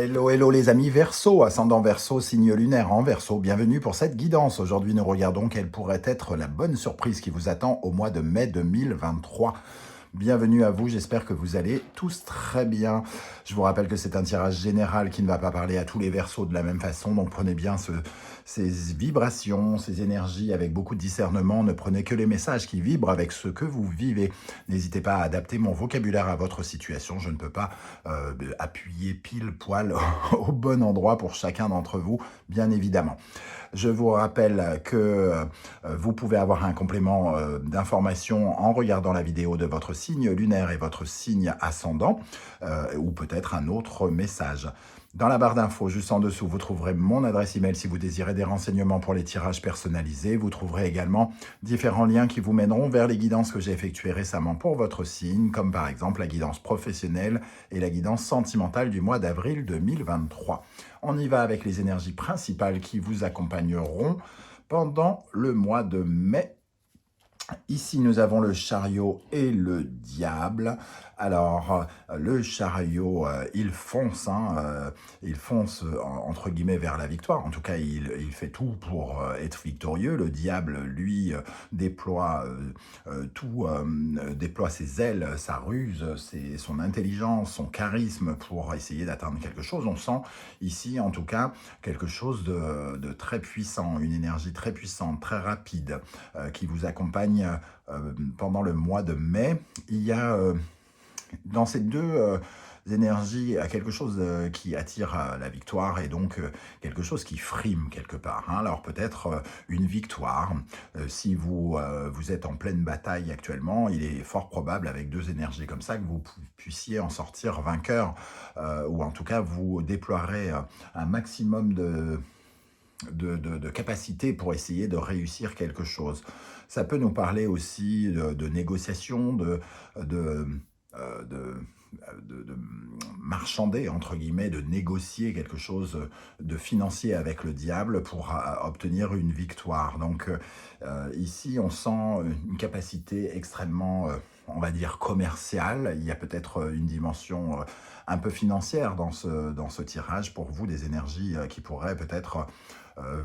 Hello, hello les amis Verseau, ascendant Verseau, signe lunaire en Verseau. Bienvenue pour cette guidance. Aujourd'hui, nous regardons quelle pourrait être la bonne surprise qui vous attend au mois de mai 2023. Bienvenue à vous, j'espère que vous allez tous très bien. Je vous rappelle que c'est un tirage général qui ne va pas parler à tous les Verseaux de la même façon, donc prenez bien ces vibrations, ces énergies avec beaucoup de discernement. Ne prenez que les messages qui vibrent avec ce que vous vivez. N'hésitez pas à adapter mon vocabulaire à votre situation. Je ne peux pas appuyer pile poil au bon endroit pour chacun d'entre vous, bien évidemment. Je vous rappelle que vous pouvez avoir un complément d'information en regardant la vidéo de votre signe lunaire et votre signe ascendant, ou peut-être un autre message. Dans la barre d'infos, juste en dessous, vous trouverez mon adresse email si vous désirez des renseignements pour les tirages personnalisés. Vous trouverez également différents liens qui vous mèneront vers les guidances que j'ai effectuées récemment pour votre signe, comme par exemple la guidance professionnelle et la guidance sentimentale du mois d'avril 2023. On y va avec les énergies principales qui vous accompagneront pendant le mois de mai. Ici, nous avons le chariot et le diable. Alors, le chariot, il fonce, entre guillemets vers la victoire. En tout cas, il fait tout pour être victorieux. Le diable, lui, déploie ses ailes, sa ruse, son intelligence, son charisme pour essayer d'atteindre quelque chose. On sent ici, en tout cas, quelque chose de très puissant, une énergie très puissante, très rapide, qui vous accompagne pendant le mois de mai. Il y a dans ces deux énergies quelque chose qui attire la victoire et donc quelque chose qui frime quelque part. Alors peut-être une victoire. Si vous êtes en pleine bataille actuellement, il est fort probable avec deux énergies comme ça que vous puissiez en sortir vainqueur, ou en tout cas vous déploierez un maximum de capacité pour essayer de réussir quelque chose. Ça peut nous parler aussi de négociation, de marchander, entre guillemets, de négocier quelque chose de financier avec le diable pour obtenir une victoire. Donc ici, on sent une capacité extrêmement, on va dire, commerciale. Il y a peut-être une dimension un peu financière dans ce tirage pour vous, des énergies qui pourraient peut-être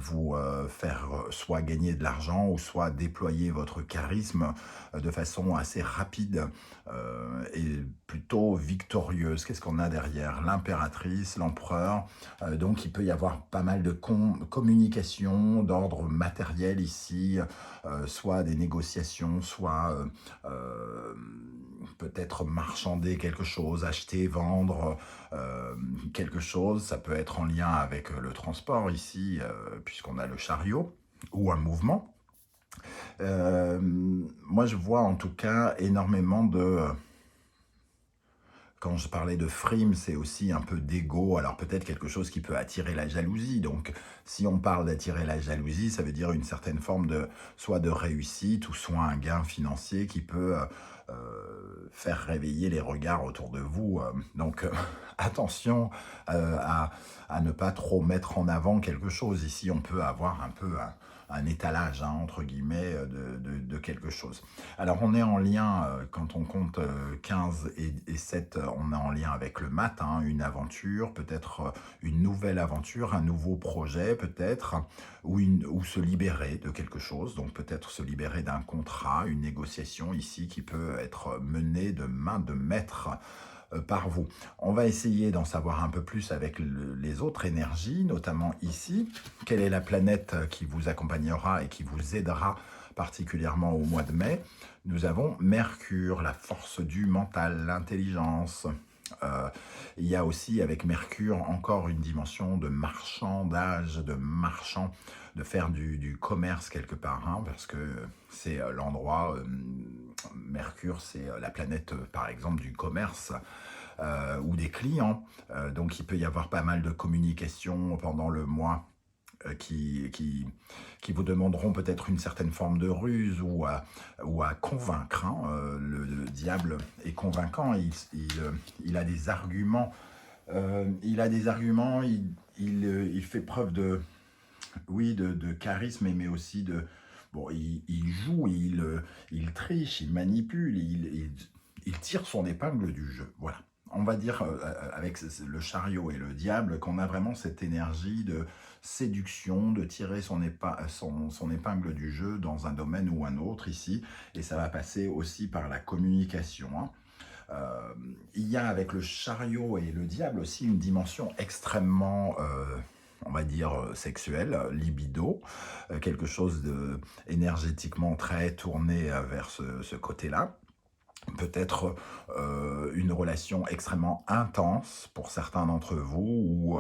vous faire soit gagner de l'argent ou soit déployer votre charisme de façon assez rapide et plutôt victorieuse. Qu'est-ce qu'on a derrière? L'impératrice, l'empereur. Donc il peut y avoir pas mal de communication d'ordre matériel ici, soit des négociations, soit peut-être marchander quelque chose, acheter, vendre quelque chose. Ça peut être en lien avec le transport ici, puisqu'on a le chariot, ou un mouvement. Moi, je vois en tout cas énormément de... Quand je parlais de frime, c'est aussi un peu d'ego, alors peut-être quelque chose qui peut attirer la jalousie. Donc, si on parle d'attirer la jalousie, ça veut dire une certaine forme soit de réussite ou soit un gain financier qui peut faire réveiller les regards autour de vous. Donc, attention à ne pas trop mettre en avant quelque chose. Ici, on peut avoir un peu un étalage, entre guillemets, de quelque chose. Alors, on est en lien, quand on compte 15 et 7, on est en lien avec le mat, une aventure, peut-être une nouvelle aventure, un nouveau projet, peut-être, ou se libérer de quelque chose, donc peut-être se libérer d'un contrat, une négociation ici qui peut être menée de main de maître par vous. On va essayer d'en savoir un peu plus avec les autres énergies, notamment ici. Quelle est la planète qui vous accompagnera et qui vous aidera particulièrement au mois de mai? Nous avons Mercure, la force du mental, l'intelligence. Il y a aussi avec Mercure encore une dimension de marchandage, de marchand, de faire du commerce quelque part, parce que c'est l'endroit, Mercure c'est la planète par exemple du commerce, ou des clients, donc il peut y avoir pas mal de communication pendant le mois qui vous demanderont peut-être une certaine forme de ruse ou à convaincre. Le diable est convaincant, il a des arguments, il fait preuve de charisme, mais aussi de... Bon, il joue, il triche, il manipule, il tire son épingle du jeu. Voilà. on va dire, avec le chariot et le diable, qu'on a vraiment cette énergie de séduction, de tirer son épingle du jeu dans un domaine ou un autre ici, et ça va passer aussi par la communication, hein. Il y a avec le chariot et le diable aussi une dimension extrêmement, on va dire, sexuelle, libido, quelque chose de énergétiquement très tourné vers ce côté-là. Peut-être une relation extrêmement intense pour certains d'entre vous,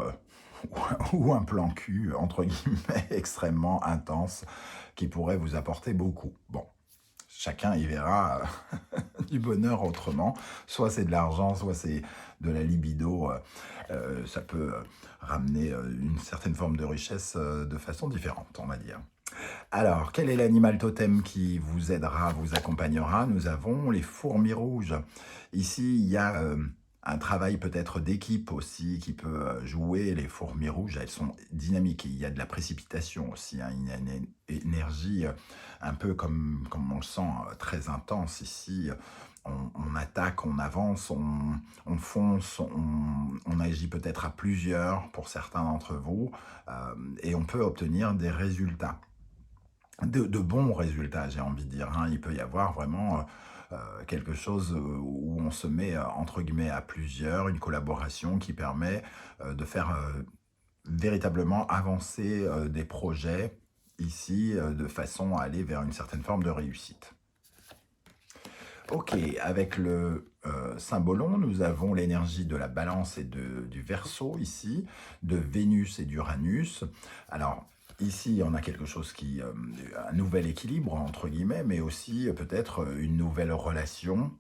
ou un plan cul, entre guillemets, extrêmement intense qui pourrait vous apporter beaucoup. Bon, chacun y verra du bonheur autrement. Soit c'est de l'argent, soit c'est de la libido. Ça peut ramener une certaine forme de richesse de façon différente, on va dire. Alors, quel est l'animal totem qui vous aidera, vous accompagnera? Nous avons les fourmis rouges. Ici, il y a un travail peut-être d'équipe aussi qui peut jouer. Les fourmis rouges, elles sont dynamiques. Il y a de la précipitation aussi, hein. Il y a une énergie un peu comme on le sent, très intense ici. On attaque, on avance, on fonce, on agit peut-être à plusieurs pour certains d'entre vous, et on peut obtenir des résultats. De bons résultats, j'ai envie de dire, hein. Il peut y avoir vraiment quelque chose où on se met, entre guillemets, à plusieurs, une collaboration qui permet de faire véritablement avancer des projets ici, de façon à aller vers une certaine forme de réussite. Ok, avec le symbolon, nous avons l'énergie de la balance et du Verseau ici, de Vénus et d'Uranus. Alors, ici, on a quelque chose un nouvel équilibre, entre guillemets, mais aussi peut-être une nouvelle relation,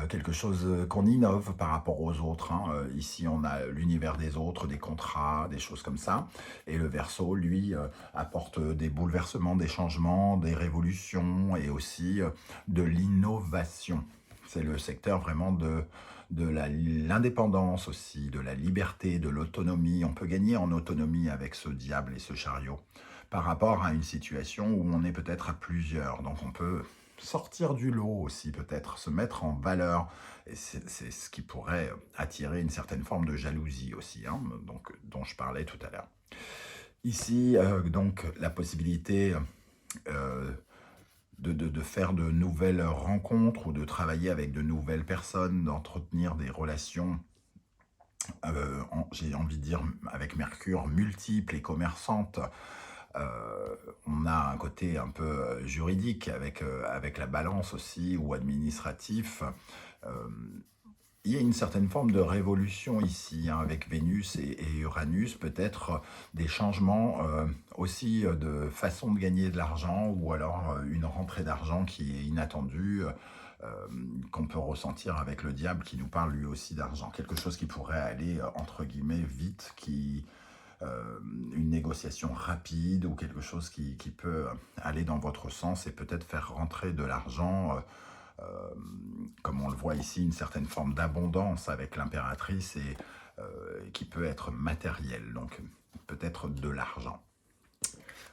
quelque chose qu'on innove par rapport aux autres, hein. Ici, on a l'univers des autres, des contrats, des choses comme ça. Et le Verseau, lui, apporte des bouleversements, des changements, des révolutions et aussi de l'innovation. C'est le secteur vraiment de l'indépendance aussi, de la liberté, de l'autonomie. On peut gagner en autonomie avec ce diable et ce chariot par rapport à une situation où on est peut-être à plusieurs. Donc on peut sortir du lot aussi, peut-être se mettre en valeur, et c'est ce qui pourrait attirer une certaine forme de jalousie aussi, hein, donc, dont je parlais tout à l'heure. Ici, donc, la possibilité de faire de nouvelles rencontres ou de travailler avec de nouvelles personnes, d'entretenir des relations, j'ai envie de dire, avec Mercure, multiples et commerçantes. On a un côté un peu juridique avec la balance aussi, ou administratif. Euh, il y a une certaine forme de révolution ici, hein, avec Vénus et Uranus, peut-être des changements aussi de façon de gagner de l'argent, ou alors une rentrée d'argent qui est inattendue, qu'on peut ressentir avec le diable qui nous parle lui aussi d'argent. Quelque chose qui pourrait aller, entre guillemets, vite, une négociation rapide, ou quelque chose qui peut aller dans votre sens et peut-être faire rentrer de l'argent, comme on le voit ici, une certaine forme d'abondance avec l'impératrice, et qui peut être matérielle, donc peut-être de l'argent.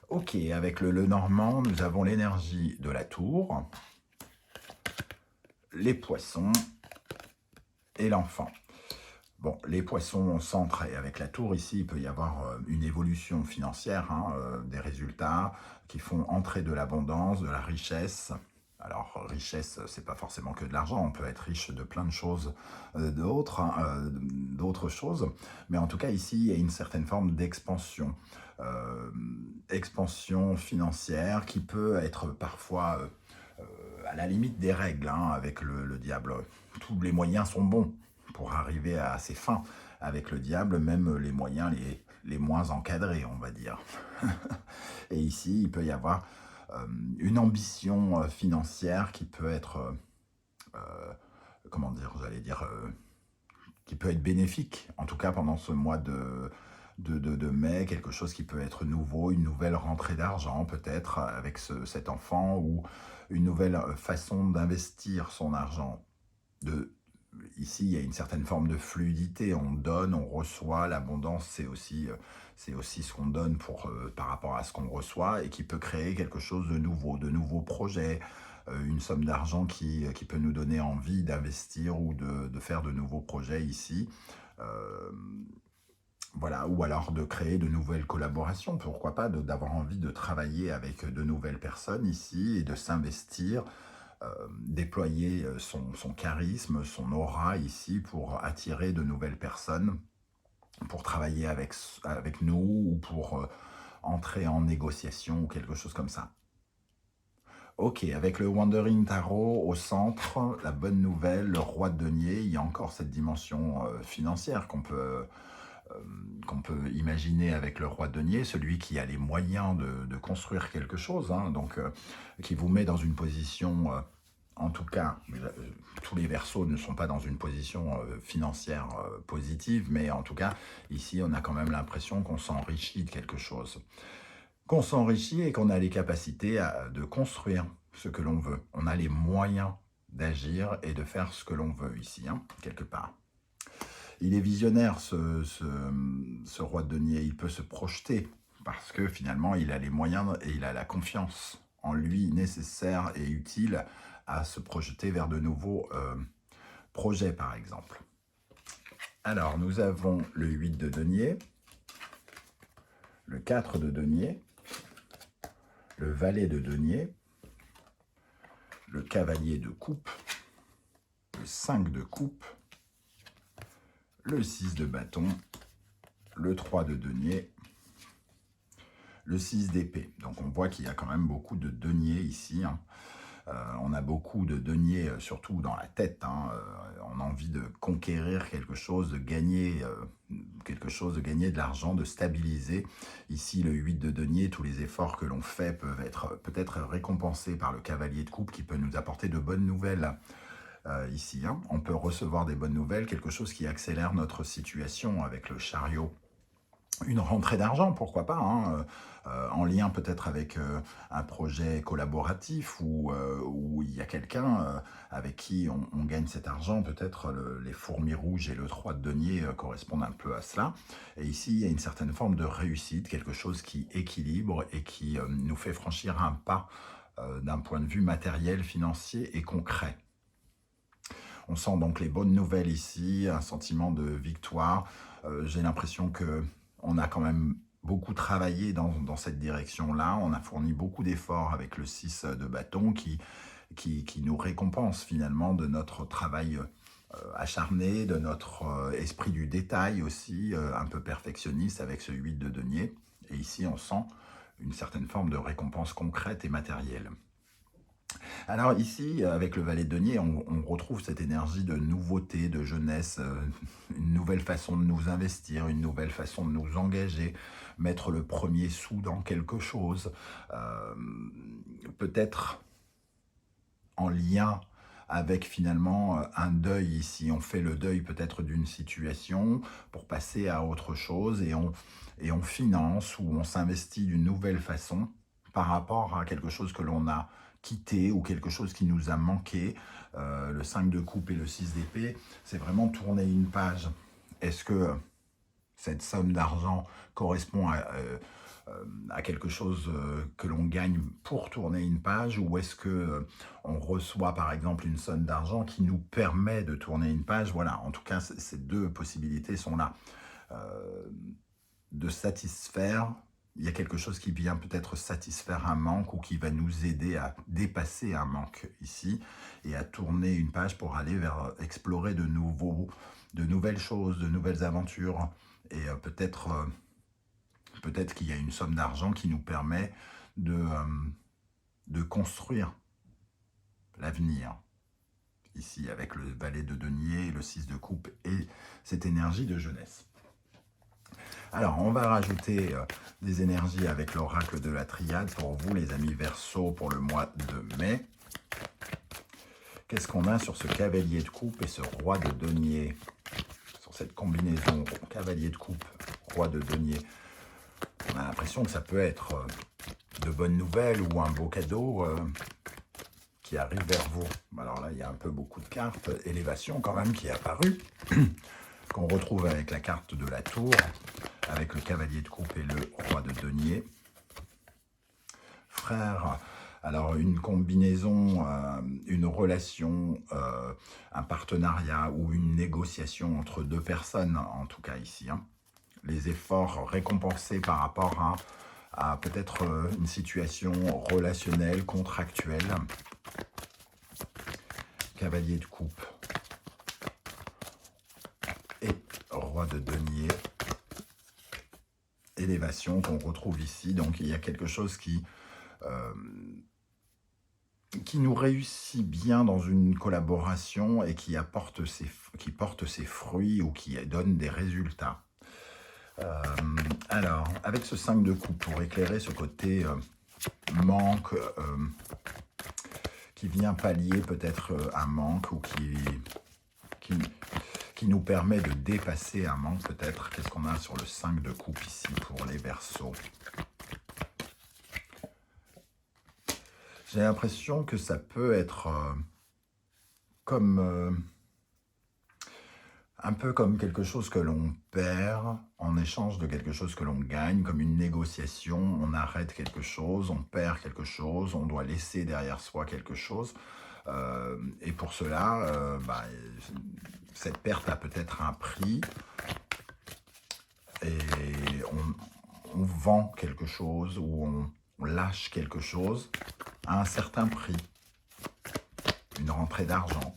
Ok, avec le Normand, nous avons l'énergie de la tour, les poissons et l'enfant. Bon, les poissons au centre, et avec la tour ici, il peut y avoir une évolution financière, hein, des résultats qui font entrer de l'abondance, de la richesse. Alors, richesse, c'est pas forcément que de l'argent, on peut être riche de plein de choses d'autres, hein, d'autres choses. Mais en tout cas, ici, il y a une certaine forme d'expansion. Expansion financière qui peut être parfois à la limite des règles, hein, avec le diable. Tous les moyens sont bons pour arriver à ses fins. Avec le diable, même les moyens les moins encadrés, on va dire. Et ici, il peut y avoir une ambition financière qui peut être, comment dire, j'allais dire, qui peut être bénéfique, en tout cas pendant ce mois de mai, quelque chose qui peut être nouveau, une nouvelle rentrée d'argent peut-être avec cet enfant, ou une nouvelle façon d'investir son argent. Ici, il y a une certaine forme de fluidité, on donne, on reçoit, l'abondance c'est aussi ce qu'on donne par rapport à ce qu'on reçoit, et qui peut créer quelque chose de nouveau, de nouveaux projets, une somme d'argent qui peut nous donner envie d'investir ou de faire de nouveaux projets ici. Euh, voilà, ou alors de créer de nouvelles collaborations, pourquoi pas, d'avoir envie de travailler avec de nouvelles personnes ici et de s'investir, déployer son charisme, son aura ici pour attirer de nouvelles personnes, pour travailler avec nous ou pour entrer en négociation ou quelque chose comme ça. Ok, avec le Wandering Tarot au centre, la bonne nouvelle, le roi de denier, il y a encore cette dimension financière qu'on peut imaginer avec le roi de denier, celui qui a les moyens de construire quelque chose, hein, donc qui vous met dans une position, en tout cas, tous les Verseaux ne sont pas dans une position financière positive, mais en tout cas, ici, on a quand même l'impression qu'on s'enrichit de quelque chose. Qu'on s'enrichit et qu'on a les capacités de construire ce que l'on veut. On a les moyens d'agir et de faire ce que l'on veut ici, hein, quelque part. Il est visionnaire, ce roi de denier. Il peut se projeter parce que finalement, il a les moyens et il a la confiance en lui nécessaire et utile à se projeter vers de nouveaux projets, par exemple. Alors, nous avons le 8 de denier, le 4 de denier, le valet de denier, le cavalier de coupe, le 5 de coupe, le 6 de bâton, le 3 de denier, le 6 d'épée. Donc on voit qu'il y a quand même beaucoup de deniers ici, hein. On a beaucoup de deniers, surtout dans la tête, hein. On a envie de conquérir quelque chose, de gagner quelque chose, de gagner de l'argent, de stabiliser. Ici, le 8 de denier, tous les efforts que l'on fait peuvent être peut-être récompensés par le cavalier de coupe qui peut nous apporter de bonnes nouvelles. Ici, hein. On peut recevoir des bonnes nouvelles, quelque chose qui accélère notre situation avec le chariot. Une rentrée d'argent, pourquoi pas, hein, en lien peut-être avec un projet collaboratif où il y a quelqu'un avec qui on gagne cet argent. Peut-être les fourmis rouges et le 3 de denier correspondent un peu à cela. Et ici, il y a une certaine forme de réussite, quelque chose qui équilibre et qui nous fait franchir un pas d'un point de vue matériel, financier et concret. On sent donc les bonnes nouvelles ici, un sentiment de victoire. J'ai l'impression qu'on a quand même beaucoup travaillé dans cette direction-là. On a fourni beaucoup d'efforts avec le 6 de bâton qui nous récompense finalement de notre travail acharné, de notre esprit du détail aussi, un peu perfectionniste avec ce 8 de denier. Et ici, on sent une certaine forme de récompense concrète et matérielle. Alors ici, avec le valet de denier, on retrouve cette énergie de nouveauté, de jeunesse, une nouvelle façon de nous investir, une nouvelle façon de nous engager, mettre le premier sou dans quelque chose, peut-être en lien avec finalement un deuil ici. On fait le deuil peut-être d'une situation pour passer à autre chose et on finance ou on s'investit d'une nouvelle façon par rapport à quelque chose que l'on a quitté ou quelque chose qui nous a manqué. Le 5 de coupe et le 6 d'épée, c'est vraiment tourner une page. Est-ce que cette somme d'argent correspond à quelque chose que l'on gagne pour tourner une page, ou est-ce que on reçoit par exemple une somme d'argent qui nous permet de tourner une page? Voilà, en tout cas, ces deux possibilités sont là. De satisfaire, il y a quelque chose qui vient peut-être satisfaire un manque ou qui va nous aider à dépasser un manque ici et à tourner une page pour aller vers explorer de nouvelles choses, de nouvelles aventures. Et peut-être qu'il y a une somme d'argent qui nous permet de construire l'avenir. Ici, avec le valet de denier, le 6 de coupe et cette énergie de jeunesse. Alors, on va rajouter des énergies avec l'oracle de la triade pour vous, les amis Verseaux, pour le mois de mai. Qu'est-ce qu'on a sur ce cavalier de coupe et ce roi de denier? Sur cette combinaison cavalier de coupe, roi de denier. On a l'impression que ça peut être de bonnes nouvelles ou un beau cadeau qui arrive vers vous. Alors là, il y a un peu beaucoup de cartes. Élévation quand même qui est apparue, qu'on retrouve avec la carte de la tour, avec le cavalier de coupe et le roi de denier. Frère Alors une combinaison, une relation, un partenariat ou une négociation entre 2 personnes, en tout cas ici, hein. Les efforts récompensés par rapport à peut-être, une situation relationnelle, contractuelle. Cavalier de coupe et roi de denier. Élévation qu'on retrouve ici. Donc il y a quelque chose qui nous réussit bien dans une collaboration et qui porte ses fruits ou qui donne des résultats. Alors, avec ce 5 de coupe, pour éclairer ce côté manque, qui vient pallier peut-être un manque ou qui nous permet de dépasser un manque peut-être. Qu'est-ce qu'on a sur le 5 de coupe ici pour les Verseaux? J'ai l'impression que ça peut être comme un peu comme quelque chose que l'on perd en échange de quelque chose que l'on gagne, comme une négociation. On arrête quelque chose, on perd quelque chose, on doit laisser derrière soi quelque chose. Et pour cela, cette perte a peut-être un prix. Et on vend quelque chose ou on lâche quelque chose à un certain prix. Une rentrée d'argent.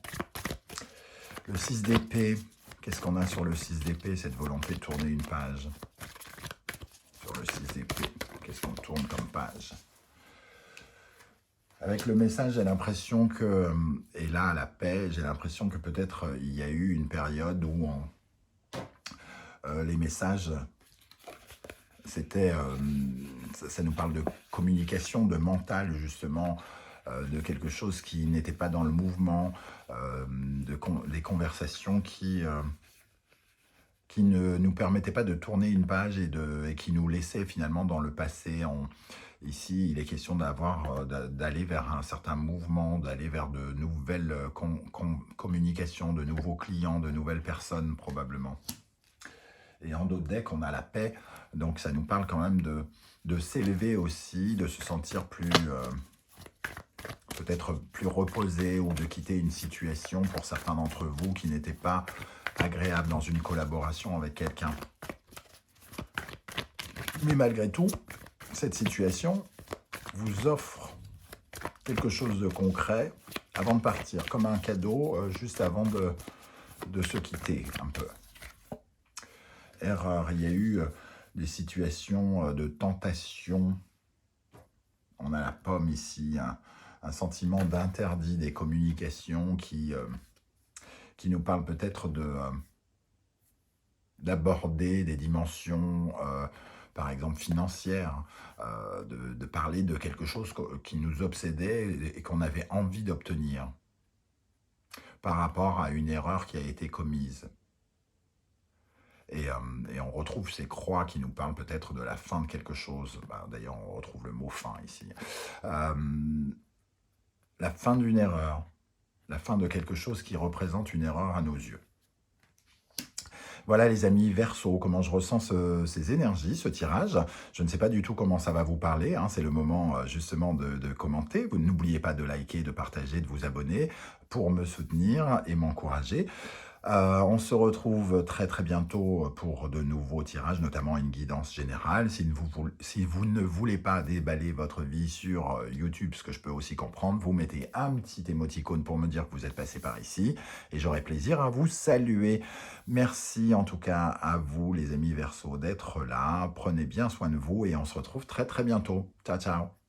Le 6 d'épée. Qu'est-ce qu'on a sur le 6 d'épée? Cette volonté de tourner une page. Sur le 6 d'épée, qu'est-ce qu'on tourne comme page? Avec le message, j'ai l'impression que, et là, la paix, j'ai l'impression que peut-être il y a eu une période où les messages, c'était, ça nous parle de communication, de mental, justement, de quelque chose qui n'était pas dans le mouvement, des conversations qui ne nous permettaient pas de tourner une page et qui nous laissaient finalement dans le passé. Ici, il est question d'aller vers un certain mouvement, d'aller vers de nouvelles communications, de nouveaux clients, de nouvelles personnes probablement. Et en d'autres decks, on a la paix, donc ça nous parle quand même de s'élever aussi, de se sentir plus... peut-être plus reposé ou de quitter une situation pour certains d'entre vous qui n'était pas agréable dans une collaboration avec quelqu'un. Mais malgré tout, cette situation vous offre quelque chose de concret avant de partir, comme un cadeau juste avant de se quitter un peu. Erreur, il y a eu des situations de tentation. On a la pomme ici, un sentiment d'interdit des communications qui nous parle peut-être d'aborder des dimensions, par exemple financières, de parler de quelque chose qui nous obsédait et qu'on avait envie d'obtenir par rapport à une erreur qui a été commise. Et on retrouve ces croix qui nous parlent peut-être de la fin de quelque chose. D'ailleurs, on retrouve le mot « fin » ici. La fin d'une erreur, la fin de quelque chose qui représente une erreur à nos yeux. Voilà les amis Verseaux, comment je ressens ces énergies, ce tirage. Je ne sais pas du tout comment ça va vous parler, hein. C'est le moment justement de commenter. Vous n'oubliez pas de liker, de partager, de vous abonner pour me soutenir et m'encourager. On se retrouve très très bientôt pour de nouveaux tirages, notamment une guidance générale. Si vous ne voulez pas déballer votre vie sur YouTube, ce que je peux aussi comprendre, vous mettez un petit émoticône pour me dire que vous êtes passé par ici et j'aurai plaisir à vous saluer. Merci en tout cas à vous les amis Verseaux d'être là. Prenez bien soin de vous et on se retrouve très très bientôt. Ciao ciao.